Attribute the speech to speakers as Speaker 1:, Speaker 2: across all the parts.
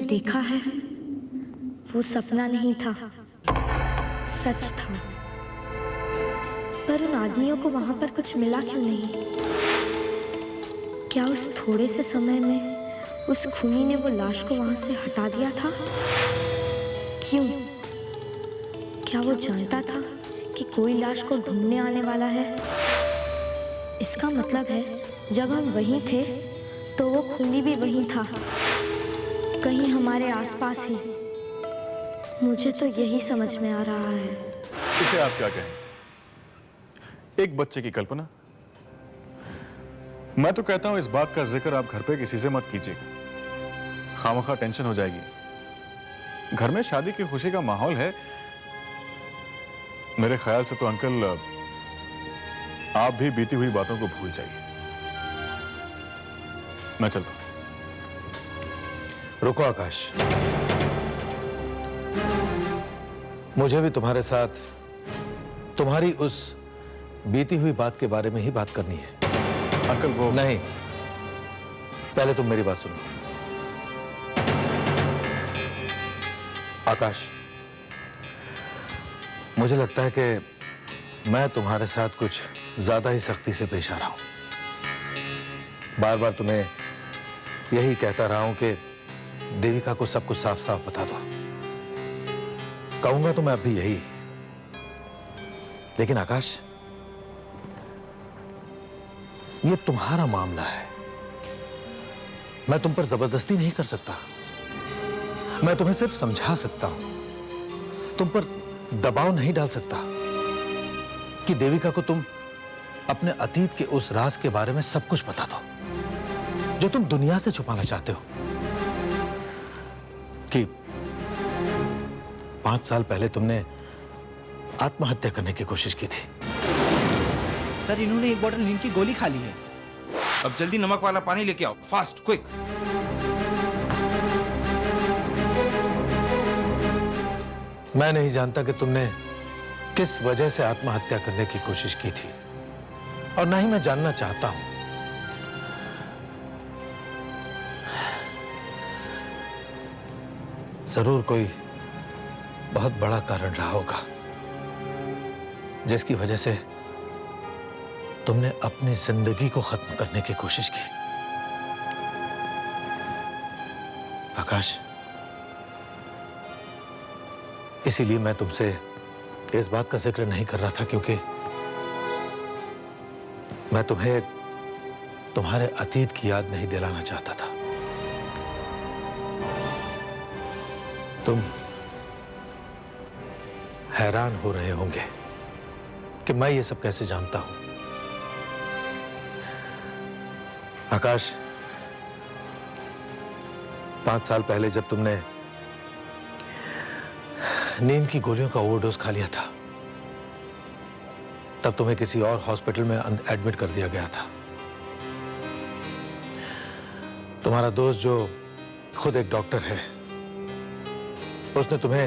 Speaker 1: देखा है, वो सपना नहीं था, सच था। पर उन आदमियों को वहां पर कुछ मिला क्यों नहीं? क्या उस थोड़े से समय में उस खूनी ने वो लाश को वहां से हटा दिया था? क्यों? क्या वो जानता था कि कोई लाश को ढूंढने आने वाला है? इसका मतलब है जब हम वहीं थे तो वो खूनी भी वहीं था, कहीं हमारे आसपास ही। मुझे तो यही समझ में आ रहा है।
Speaker 2: इसे आप क्या कहें? एक बच्चे की कल्पना? मैं तो कहता हूं इस बात का जिक्र आप घर पे किसी से मत कीजिएगा, खामखा टेंशन हो जाएगी। घर में शादी की खुशी का माहौल है। मेरे ख्याल से तो अंकल आप भी बीती हुई बातों को भूल जाइए। मैं चलता हूं।
Speaker 3: रुको आकाश, मुझे भी तुम्हारे साथ तुम्हारी उस बीती हुई बात के बारे में ही बात करनी है।
Speaker 2: अंकल वो
Speaker 3: नहीं, पहले तुम मेरी बात सुनो। आकाश, मुझे लगता है कि मैं तुम्हारे साथ कुछ ज्यादा ही सख्ती से पेश आ रहा हूं। बार बार तुम्हें यही कहता रहा हूं कि देविका को सब कुछ साफ साफ बता दो। कहूंगा तो मैं अब भी यही, लेकिन आकाश, ये तुम्हारा मामला है। मैं तुम पर जबरदस्ती नहीं कर सकता। मैं तुम्हें सिर्फ समझा सकता हूं, तुम पर दबाव नहीं डाल सकता कि देविका को तुम अपने अतीत के उस राज के बारे में सब कुछ बता दो जो तुम दुनिया से छुपाना चाहते हो। कि 5 साल पहले तुमने आत्महत्या करने की कोशिश की थी।
Speaker 4: सर, इन्होंने एक बोतल नींद की गोली खा ली है।
Speaker 5: अब जल्दी नमक वाला पानी लेके आओ, फास्ट, क्विक।
Speaker 3: मैं नहीं जानता कि तुमने किस वजह से आत्महत्या करने की कोशिश की थी, और ना ही मैं जानना चाहता हूं। जरूर कोई बहुत बड़ा कारण रहा होगा जिसकी वजह से तुमने अपनी जिंदगी को खत्म करने की कोशिश की। आकाश, इसीलिए मैं तुमसे इस बात का जिक्र नहीं कर रहा था, क्योंकि मैं तुम्हें तुम्हारे अतीत की याद नहीं दिलाना चाहता था। तुम हैरान हो रहे होंगे कि मैं ये सब कैसे जानता हूं। आकाश, 5 साल पहले जब तुमने नींद की गोलियों का ओवरडोज खा लिया था, तब तुम्हें किसी और हॉस्पिटल में एडमिट कर दिया गया था। तुम्हारा दोस्त जो खुद एक डॉक्टर है, उसने तुम्हें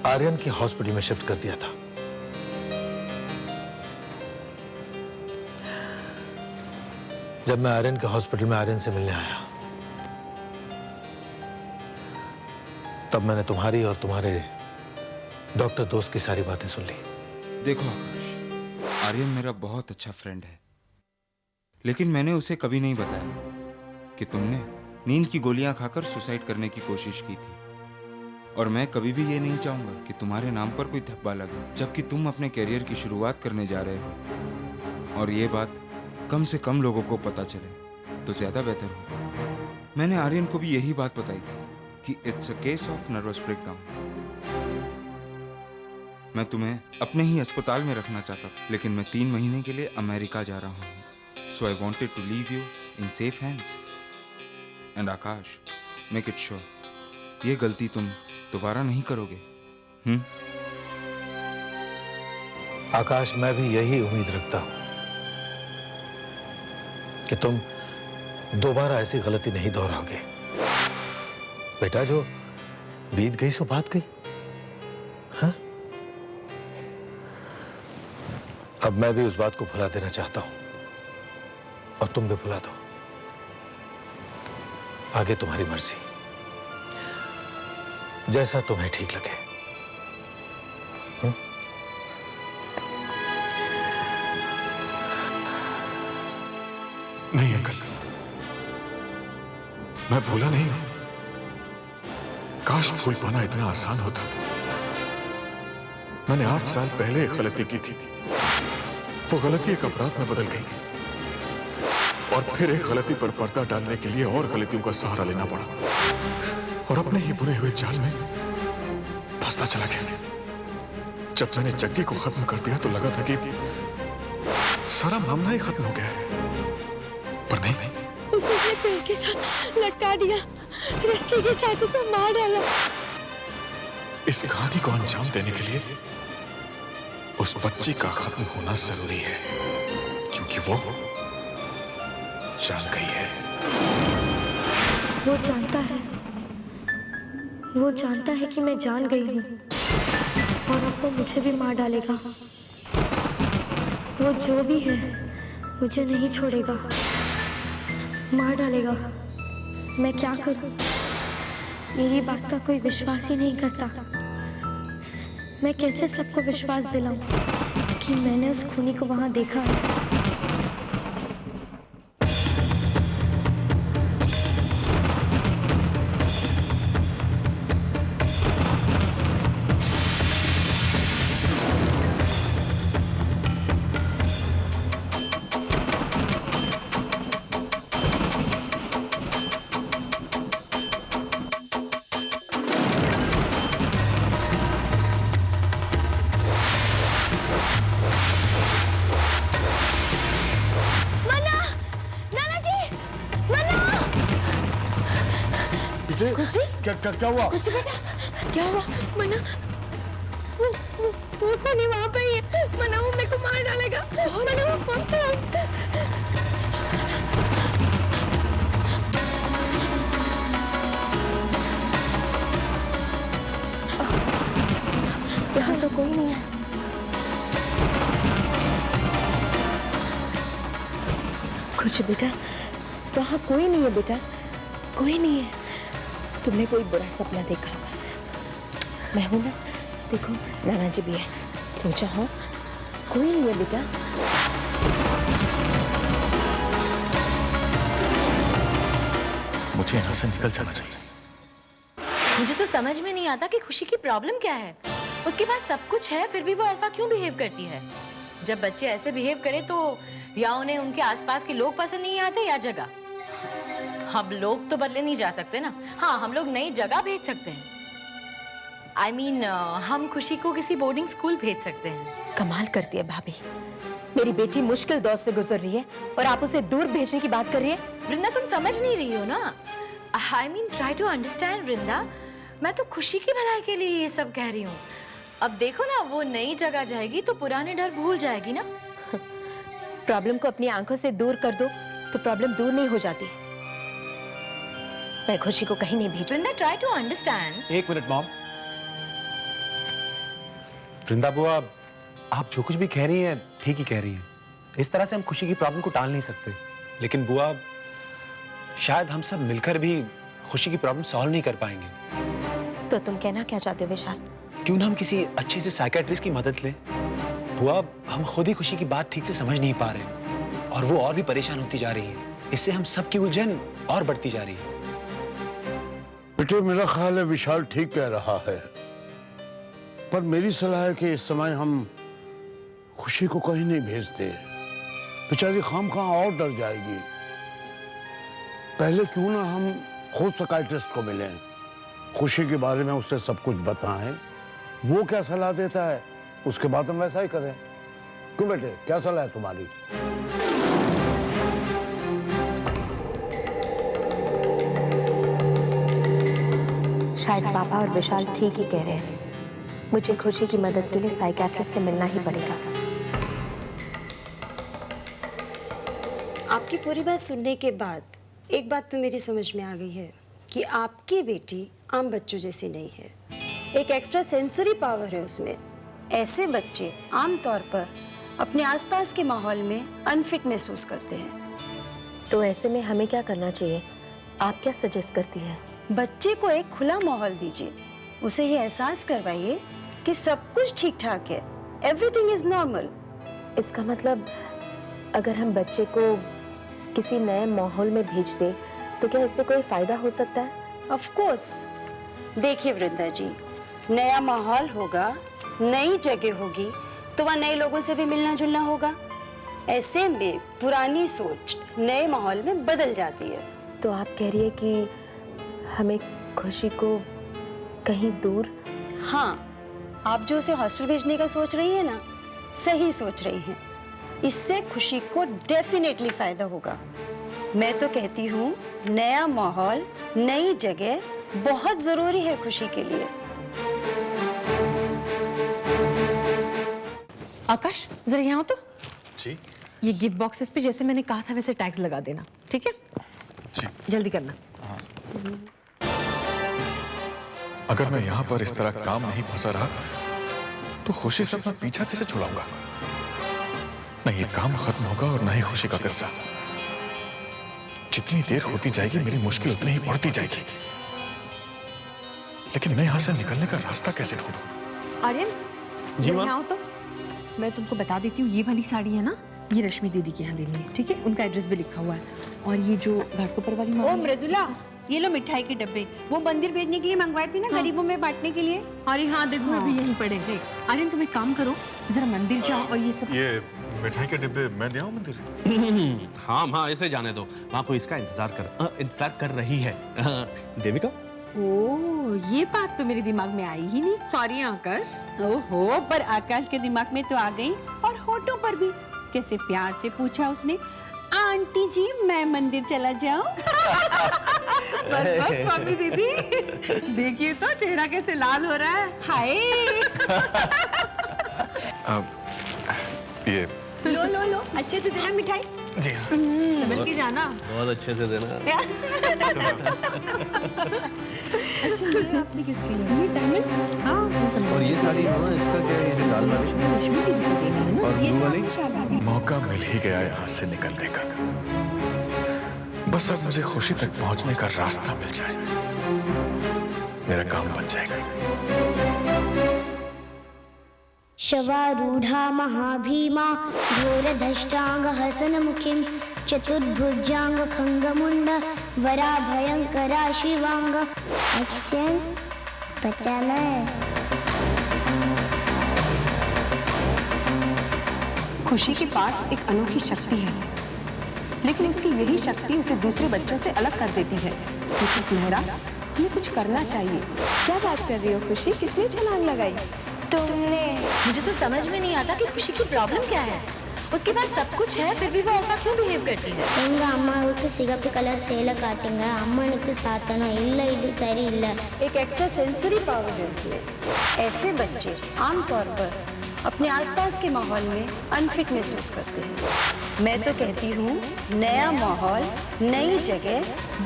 Speaker 3: आर्यन की हॉस्पिटल में शिफ्ट कर दिया था। जब मैं आर्यन के हॉस्पिटल में आर्यन से मिलने आया, तब मैंने तुम्हारी और तुम्हारे डॉक्टर दोस्त की सारी बातें सुन ली।
Speaker 5: देखो आकाश, आर्यन मेरा बहुत अच्छा फ्रेंड है, लेकिन मैंने उसे कभी नहीं बताया कि तुमने नींद की गोलियां खाकर सुसाइड करने की कोशिश की थी। और मैं कभी भी ये नहीं चाहूंगा कि तुम्हारे नाम पर कोई धब्बा लगे, जबकि तुम अपने कैरियर की शुरुआत करने जा रहे हो। और ये बात कम से कम लोगों को पता चले तो ज्यादा बेहतर हो। मैंने आर्यन को भी यही बात बताई थी कि it's a case of nervous breakdown. मैं तुम्हें अपने ही अस्पताल में रखना चाहता था, लेकिन मैं 3 महीने के लिए अमेरिका जा रहा हूँ। So I wanted to leave you in safe hands. And Akash, make it sure ये गलती तुम दोबारा नहीं करोगे।
Speaker 3: आकाश, मैं भी यही उम्मीद रखता हूं कि तुम दोबारा ऐसी गलती नहीं दोहराओगे। बेटा, जो बीत गई सो बात गई। हाँ? अब मैं भी उस बात को भुला देना चाहता हूं, और तुम भी भुला दो। आगे तुम्हारी मर्जी। जैसा तुम्हें ठीक लगे।
Speaker 2: नहीं अंकल, मैं भूला नहीं हूं। काश भूल पाना इतना आसान होता। मैंने 8 साल पहले एक गलती की थी। वो गलती एक अपराध में बदल गई और फिर एक गलती पर पर्दा डालने के लिए और गलतियों का सहारा लेना पड़ा और अपने ही बुरे हुए जाल में फंसता चला गया। जब मैंने जग्गी को खत्म कर दिया तो लगा था कि सारा मामला ही खत्म हो गया है, पर नहीं।
Speaker 1: उसे उसने पेड़ के साथ लटका दिया, रस्सी के साथ उसे मार डाला।
Speaker 2: इस कहानी को अंजाम देने के लिए उस बच्ची का खत्म होना जरूरी है, क्योंकि वो जान गई है।
Speaker 1: वो जानता है कि मैं जान गई हूँ और अब वो मुझे भी मार डालेगा। वो जो भी है मुझे नहीं छोड़ेगा, मार डालेगा। मैं क्या करूँ? मेरी बात का कोई विश्वास ही नहीं करता। मैं कैसे सबको विश्वास दिलाऊं कि मैंने उस खूनी को वहां देखा है?
Speaker 6: खुशी? क्या हुआ?
Speaker 1: खुशी बेटा, क्या हुआ? मना, वो खूनी वहाँ पे ही है। मना, वो मेरे को मार डालेगा। मना, वो वहाँ पे है। यहाँ तो कोई नहीं है।
Speaker 7: खुशी बेटा, वहाँ कोई नहीं है बेटा, कोई नहीं है। तुमने कोई बुरा सपना देखा होगा। मैं हूं ना, देखो नाना जी भी है। सोचा हो, कोई नहीं है बेटा।
Speaker 2: मुझे यहाँ से निकल जाना चाहिए।
Speaker 8: मुझे तो समझ में नहीं आता कि खुशी की प्रॉब्लम क्या है। उसके पास सब कुछ है, फिर भी वो ऐसा क्यों बिहेव करती है? जब बच्चे ऐसे बिहेव करें तो या उन्हें उनके आसपास के लोग पसंद नहीं आते या जगह। हम लोग तो बदले नहीं जा सकते ना। हाँ, हम लोग नई जगह भेज सकते हैं। I mean, हम खुशी को किसी बोर्डिंग स्कूल भेज सकते हैं।
Speaker 7: कमाल करती है भाभी। मेरी बेटी मुश्किल दौर से गुजर रही है और आप उसे दूर भेजने की बात कर रही है।
Speaker 8: वृंदा, तुम समझ नहीं रही हो ना। I mean, try to understand, वृंदा। मैं तो खुशी की भलाई के लिए ये सब कह रही हूँ। अब देखो ना, वो नई जगह जाएगी तो पुराने डर भूल जाएगी ना।
Speaker 7: प्रॉब्लम को अपनी आंखों से दूर कर दो तो प्रॉब्लम दूर नहीं हो जाती। मैं खुशी को कहीं नहीं भेजूं।
Speaker 8: वृंदा, try to understand।
Speaker 6: एक मिनट मॉम। वृंदा बुआ, आप जो कुछ भी कह रही हैं ठीक ही कह रही हैं। इस तरह से हम खुशी की प्रॉब्लम को टाल नहीं सकते। लेकिन बुआ, शायद हम सब मिलकर भी खुशी की प्रॉब्लम सॉल्व नहीं कर पाएंगे।
Speaker 7: तो तुम कहना क्या चाहते हो विशाल?
Speaker 6: क्यों ना हम किसी अच्छे से साइकियाट्रिस्ट की मदद लें। बुआ, हम खुद ही खुशी की बात ठीक से समझ नहीं पा रहे और वो और भी परेशान होती जा रही है। इससे हम सबकी उलझन और बढ़ती जा रही है।
Speaker 9: बेटे, मेरा ख्याल है विशाल ठीक कह रहा है, पर मेरी सलाह है कि इस समय हम खुशी को कहीं नहीं भेजते। बेचारी खामखा और डर जाएगी। पहले क्यों ना हम खुद साइकियाट्रिस्ट को मिलें, खुशी के बारे में उससे सब कुछ बताएं, वो क्या सलाह देता है उसके बाद हम वैसा ही करें। क्यों बेटे, क्या सलाह है तुम्हारी?
Speaker 7: शायद पापा और विशाल ठीक ही कह रहे हैं। मुझे खुशी की मदद के लिए साइकियाट्रिस्ट से मिलना ही पड़ेगा।
Speaker 10: आपकी पूरी बात सुनने के बाद एक बात तो मेरी समझ में आ गई है कि आपकी बेटी आम बच्चों जैसी नहीं है। एक एक्स्ट्रा सेंसरी पावर है उसमें। ऐसे बच्चे आमतौर पर अपने आसपास के माहौल में अनफिट महसूस करते हैं।
Speaker 7: तो ऐसे में हमें क्या करना चाहिए? आप क्या सजेस्ट करती हैं?
Speaker 10: बच्चे को एक खुला माहौल दीजिए, उसे ये एहसास करवाइए कि सब कुछ ठीक ठाक है, एवरीथिंग इज नॉर्मल।
Speaker 7: इसका मतलब अगर हम बच्चे को किसी नए माहौल में भेज दें तो क्या इससे कोई फायदा हो सकता है?
Speaker 10: Of course. देखिए वृंदा जी, नया माहौल होगा, नई जगह होगी, तो वहाँ नए लोगों से भी मिलना जुलना होगा। ऐसे में पुरानी सोच नए माहौल में बदल जाती है।
Speaker 7: तो आप कह रही है कि हमें खुशी को कहीं दूर?
Speaker 10: हाँ, आप जो उसे हॉस्टल भेजने का सोच रही है ना, सही सोच रही हैं। इससे खुशी को डेफिनेटली फायदा होगा। मैं तो कहती हूँ नया माहौल, नई जगह बहुत जरूरी है खुशी के लिए।
Speaker 8: आकाश, जरा यहाँ तो।
Speaker 2: जी
Speaker 8: ये गिफ्ट बॉक्सेस पे जैसे मैंने कहा था वैसे टैग्स लगा देना, ठीक है?
Speaker 2: जी।
Speaker 8: जल्दी करना।
Speaker 2: अगर मैं यहाँ पर इस तरह काम नहीं फंसा रहा तो खुशी से अपना पीछा कैसे छुड़ाऊंगा? न ये काम खत्म होगा और न ही खुशी का किस्सा। जितनी देर होती जाएगी मेरी मुश्किल उतनी ही बढ़ती जाएगी। लेकिन मैं यहाँ से निकलने का रास्ता कैसे ढूंढूं?
Speaker 8: आर्यन,
Speaker 6: जी माँ।
Speaker 8: यहाँ तो मैं तुमको बता देती हूँ, ये वाली साड़ी है ना, ये रश्मि दीदी के यहाँ देनी है, ठीक है? उनका एड्रेस भी लिखा हुआ है। और ये जो घाटकोपर वाली
Speaker 11: ओ मृदुला, ये लो मिठाई के डब्बे, वो मंदिर भेजने के लिए मंगवाए थे ना, गरीबों में बांटने के लिए।
Speaker 8: अरे हाँ, देखो अभी यहीं पड़े हैं। आर्यन, तुम एक काम करो, जरा मंदिर जाओ और ये सब।
Speaker 2: ये मिठाई के डिब्बे मैं दे आऊं मंदिर?
Speaker 6: हाँ माँ, ऐसे जाने दो। माँ को इसका इंतजार कर रही है। देविका,
Speaker 11: ओ, ये बात तो मेरे दिमाग में आई ही नहीं। सॉरी आकाश। ओहो, पर आकाश के दिमाग में तो आ गई, और होठों पर भी। कैसे प्यार से पूछा उसने, आंटी जी मैं मंदिर चला जाऊं?
Speaker 8: बस बस मम्मी दीदी, देखिए तो चेहरा कैसे लाल हो रहा है।
Speaker 11: हाय।
Speaker 2: ये
Speaker 11: लो लो लो, अच्छे से देना मिठाई।
Speaker 2: जी हाँ।
Speaker 8: संभल के जाना।
Speaker 6: बहुत अच्छे से देना।
Speaker 11: अच्छा, ये आपने किसके लिए?
Speaker 8: ये डायमंड्स।
Speaker 11: हाँ,
Speaker 6: और ये साड़ी माँ, इसका क्या है? ये लाल वाली
Speaker 8: रश्मि दीदी को देनी है ना।
Speaker 6: और ब्लू वाली?
Speaker 2: मौका मिल ही गया यहाँ से निकलने का। बस अब मुझे खुशी तक पहुंचने का रास्ता मिल जाए, मेरा काम बन जाएगा।
Speaker 12: शवारूढ़ा महाभीमा घोरधष्टांग हसनमुखीं चतुर्भुजांग खंगमुंड वरा भयंकरा शिवांग। एक्शन, बचाना है।
Speaker 13: खुशी के पास एक अनोखी शक्ति है, लेकिन उसकी यही शक्ति उसे दूसरे बच्चों से अलग कर देती है। मिसेस मेहरा, हमें कुछ करना चाहिए।
Speaker 7: क्या बात कर रही हो खुशी? किसने छलांग लगाई? तुमने।
Speaker 8: मुझे तो समझ में नहीं आता कि खुशी की प्रॉब्लम क्या है। उसके पास सब कुछ है, फिर भी वो ऐसा क्यों बिहेव करती है?
Speaker 12: எங்க அம்மாவுக்கு சிகப்பு கலர் சேலை காட்டுங்க, அம்மனுக்கு சாத்தணும். இல்லை, இது சரியில்லை.
Speaker 10: एक एक्स्ट्रा सेंसरी पावर है उसमें। ऐसे बच्चे आमतौर पर अपने आसपास के माहौल में अनफिट महसूस करते हैं। मैं तो कहती हूँ नया माहौल, नई जगह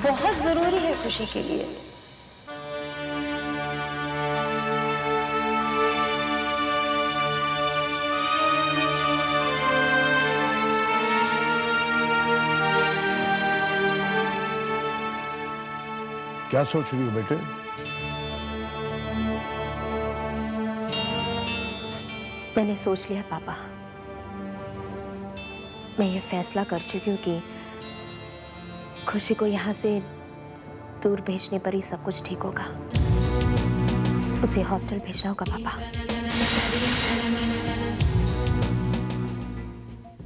Speaker 10: बहुत जरूरी है खुशी के लिए।
Speaker 9: क्या सोच रही हो बेटे?
Speaker 7: मैंने सोच लिया पापा, मैं ये फैसला कर चुकी हूँ कि खुशी को यहाँ से दूर भेजने पर ही सब कुछ ठीक होगा। उसे हॉस्टल भेजना होगा पापा।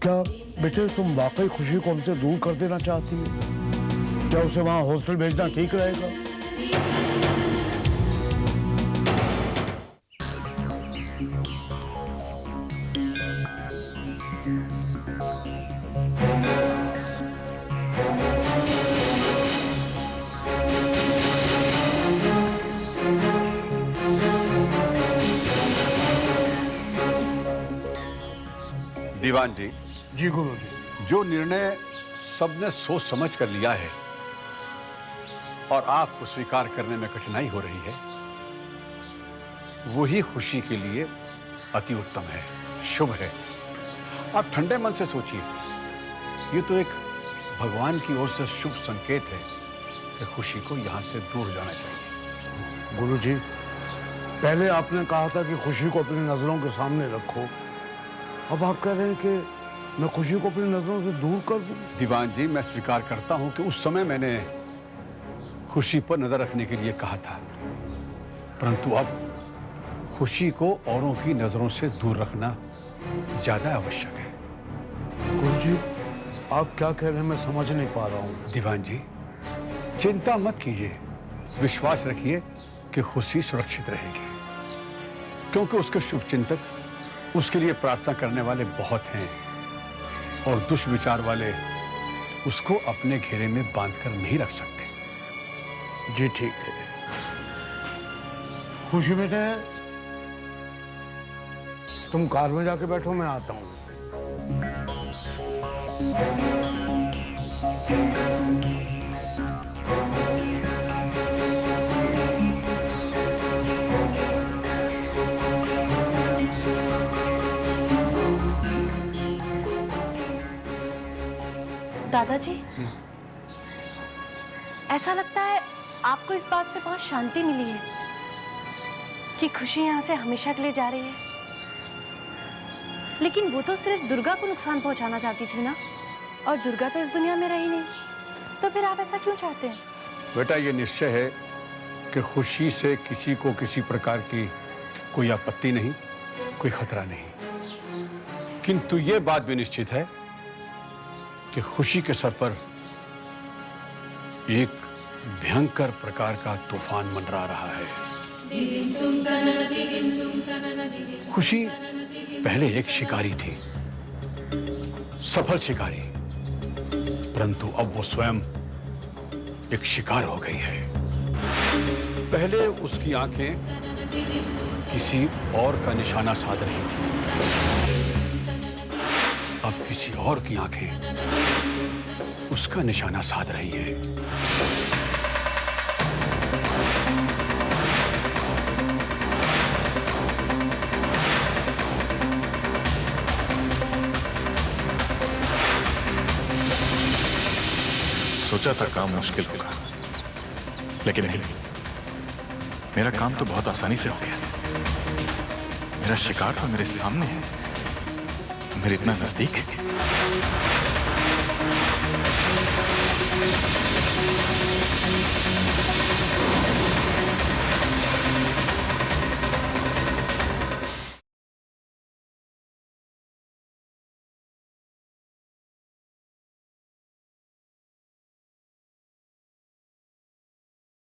Speaker 9: क्या बेटे तुम वाकई खुशी को हमसे दूर कर देना चाहती हो? क्या उसे वहां हॉस्टल भेजना ठीक रहेगा?
Speaker 14: दीवान जी।
Speaker 9: जी गुरु जी।
Speaker 14: जो निर्णय सबने सोच समझ कर लिया है और आपको स्वीकार करने में कठिनाई हो रही है, वही खुशी के लिए अति उत्तम है, शुभ है। आप ठंडे मन से सोचिए, ये तो एक भगवान की ओर से शुभ संकेत है कि खुशी को यहाँ से दूर जाना चाहिए।
Speaker 9: गुरु जी, पहले आपने कहा था कि खुशी को अपनी नजरों के सामने रखो, अब आप कह रहे हैं कि मैं खुशी को अपनी नजरों से दूर कर दूं।
Speaker 14: दीवान जी, मैं स्वीकार करता हूं कि उस समय मैंने खुशी पर नजर रखने के लिए कहा था, परंतु अब खुशी को औरों की नजरों से दूर रखना ज्यादा आवश्यक है।
Speaker 9: गुरुजी, आप क्या कह रहे हैं मैं समझ नहीं पा रहा हूं।
Speaker 14: दीवान जी, चिंता मत कीजिए, विश्वास रखिए कि खुशी सुरक्षित रहेगी, क्योंकि उसके शुभचिंतक उसके लिए प्रार्थना करने वाले बहुत हैं और दुष्विचार वाले उसको अपने घेरे में बांधकर नहीं रख सकते।
Speaker 9: जी ठीक है। खुशी बेटे, तुम कार में जाके बैठो, मैं आता हूं।
Speaker 13: दादाजी, ऐसा लगता है आपको इस बात से बहुत शांति मिली है कि खुशी यहाँ से हमेशा के लिए जा रही है, लेकिन वो तो सिर्फ दुर्गा को नुकसान पहुंचाना चाहती थी ना, और दुर्गा तो इस दुनिया में रही नहीं, तो फिर आप ऐसा क्यों चाहते हैं?
Speaker 14: बेटा, ये निश्चय है कि खुशी से किसी को किसी प्रकार की कोई आपत्ति नहीं, कोई खतरा नहीं, किंतु ये बात भी निश्चित है कि खुशी के सर पर एक भयंकर प्रकार का तूफान मंडरा रहा है। खुशी पहले एक शिकारी थी, सफल शिकारी, परंतु अब वो स्वयं एक शिकार हो गई है। पहले उसकी आंखें किसी और का निशाना साध रही थी, अब किसी और की आंखें उसका निशाना साध रही है।
Speaker 2: सोचा था काम मुश्किल होगा, लेकिन नहीं, मेरा काम तो बहुत आसानी से हो गया। मेरा शिकार तो मेरे सामने है, मेरे इतना नजदीक है।